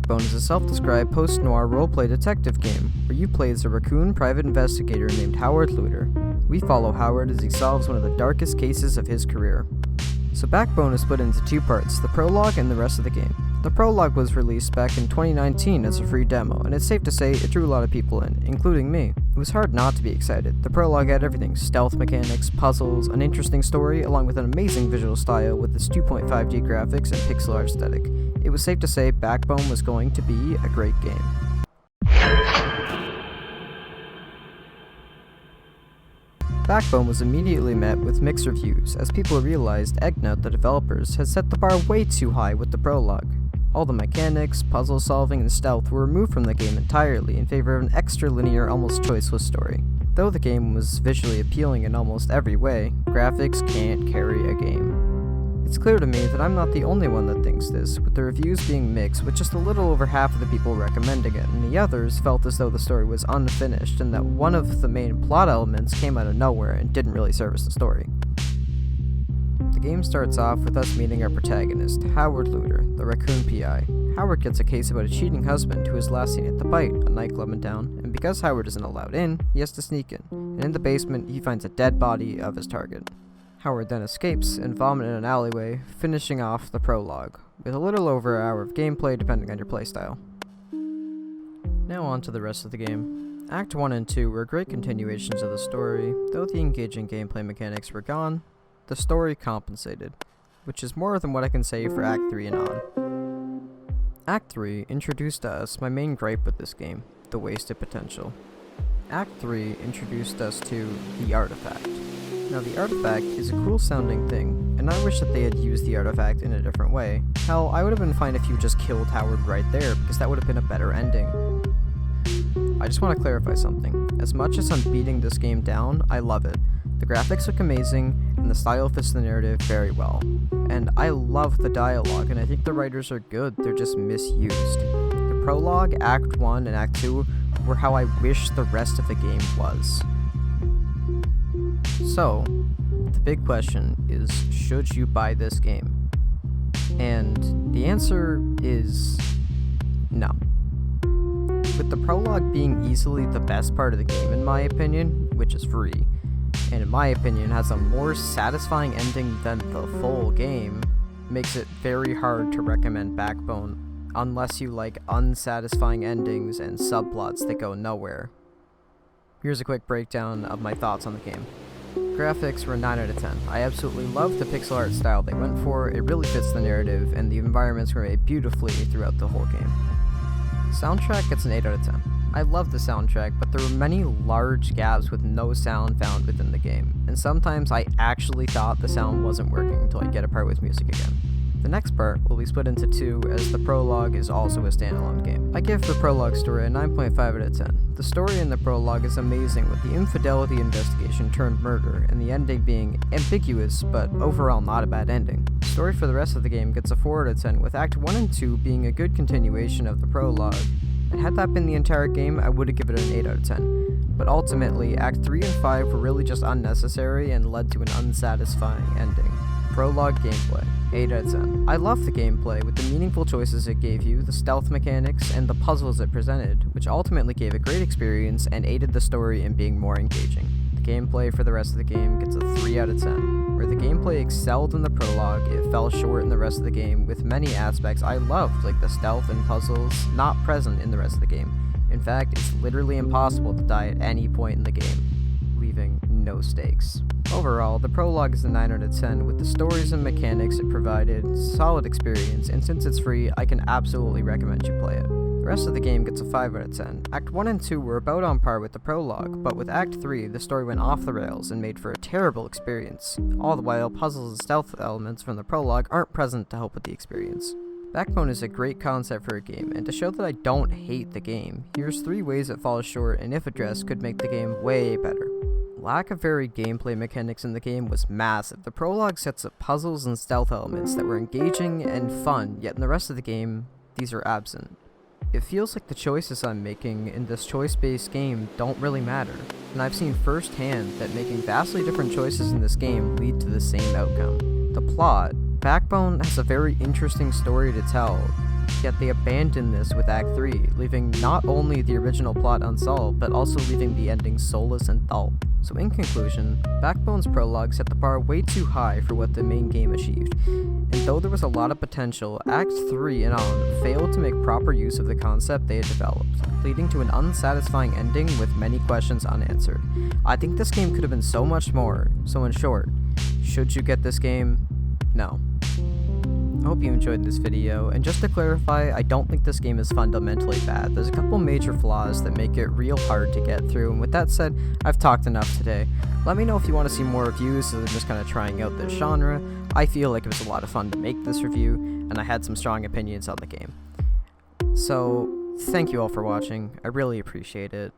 Backbone is a self-described post-noir roleplay detective game, where you play as a raccoon private investigator named Howard Luter. We follow Howard as he solves one of the darkest cases of his career. So Backbone is split into two parts, the prologue and the rest of the game. The prologue was released back in 2019 as a free demo, and it's safe to say it drew a lot of people in, including me. It was hard not to be excited. The prologue had everything: stealth mechanics, puzzles, an interesting story, along with an amazing visual style with its 2.5D graphics and pixel art aesthetic. It was safe to say Backbone was going to be a great game. Backbone was immediately met with mixed reviews, as people realized Eggnut, the developers, had set the bar way too high with the prologue. All the mechanics, puzzle solving, and stealth were removed from the game entirely in favor of an extra linear, almost choiceless story. Though the game was visually appealing in almost every way, graphics can't carry a game. It's clear to me that I'm not the only one that thinks this, with the reviews being mixed, with just a little over half of the people recommending it, and the others felt as though the story was unfinished and that one of the main plot elements came out of nowhere and didn't really service the story. The game starts off with us meeting our protagonist, Howard Luter, the raccoon PI. Howard gets a case about a cheating husband who is last seen at The Bite, a nightclub in town, and because Howard isn't allowed in, he has to sneak in, and in the basement he finds a dead body of his target. Howard then escapes and vomits in an alleyway, finishing off the prologue, with a little over an hour of gameplay depending on your playstyle. Now on to the rest of the game. Act 1 and 2 were great continuations of the story. Though the engaging gameplay mechanics were gone, the story compensated, which is more than what I can say for Act 3 and on. Act 3 introduced to us my main gripe with this game, the wasted potential. Act 3 introduced us to the artifact. Now the artifact is a cool sounding thing, and I wish that they had used the artifact in a different way. Hell, I would have been fine if you just killed Howard right there, because that would have been a better ending. I just want to clarify something. As much as I'm beating this game down, I love it. The graphics look amazing, and the style fits the narrative very well. And I love the dialogue, and I think the writers are good, they're just misused. The prologue, Act 1, and Act 2 were how I wish the rest of the game was. So, the big question is, should you buy this game? And the answer is no. With the prologue being easily the best part of the game in my opinion, which is free, and in my opinion has a more satisfying ending than the full game, makes it very hard to recommend Backbone unless you like unsatisfying endings and subplots that go nowhere. Here's a quick breakdown of my thoughts on the game. Graphics were 9 out of 10. I absolutely love the pixel art style they went for, it really fits the narrative, and the environments were made beautifully throughout the whole game. Soundtrack gets an 8 out of 10. I love the soundtrack, but there were many large gaps with no sound found within the game, and sometimes I actually thought the sound wasn't working until I get a part with music again. The next part will be split into two, as the prologue is also a standalone game. I give the prologue story a 9.5 out of 10. The story in the prologue is amazing, with the infidelity investigation turned murder, and the ending being ambiguous, but overall not a bad ending. The story for the rest of the game gets a 4 out of 10, with Act 1 and 2 being a good continuation of the prologue. And had that been the entire game, I would have given it an 8 out of 10. But ultimately, Act 3 and 5 were really just unnecessary and led to an unsatisfying ending. Prologue gameplay, 8 out of 10. I love the gameplay with the meaningful choices it gave you, the stealth mechanics, and the puzzles it presented, which ultimately gave a great experience and aided the story in being more engaging. The gameplay for the rest of the game gets a 3 out of 10. Where the gameplay excelled in the prologue, it fell short in the rest of the game, with many aspects I loved, like the stealth and puzzles, not present in the rest of the game. In fact, it's literally impossible to die at any point in the game, leaving no stakes. Overall, the prologue is a 9 out of 10, with the stories and mechanics it provided, solid experience, and since it's free, I can absolutely recommend you play it. The rest of the game gets a 5 out of 10. Act 1 and 2 were about on par with the prologue, but with Act 3, the story went off the rails and made for a terrible experience. All the while, puzzles and stealth elements from the prologue aren't present to help with the experience. Backbone is a great concept for a game, and to show that I don't hate the game, here's 3 ways it falls short and if addressed could make the game way better. Lack of varied gameplay mechanics in the game was massive. The prologue sets up puzzles and stealth elements that were engaging and fun, yet in the rest of the game, these are absent. It feels like the choices I'm making in this choice-based game don't really matter, and I've seen firsthand that making vastly different choices in this game lead to the same outcome. The plot. Backbone has a very interesting story to tell, yet they abandoned this with Act 3, leaving not only the original plot unsolved, but also leaving the ending soulless and dull. So in conclusion, Backbone's prologue set the bar way too high for what the main game achieved, and though there was a lot of potential, Act 3 and on failed to make proper use of the concept they had developed, leading to an unsatisfying ending with many questions unanswered. I think this game could have been so much more, so in short, should you get this game? No. I hope you enjoyed this video, and just to clarify, I don't think this game is fundamentally bad. There's a couple major flaws that make it real hard to get through, and with that said, I've talked enough today. Let me know if you want to see more reviews other than just kind of trying out this genre. I feel like it was a lot of fun to make this review, and I had some strong opinions on the game. So, thank you all for watching, I really appreciate it,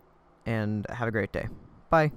and have a great day. Bye.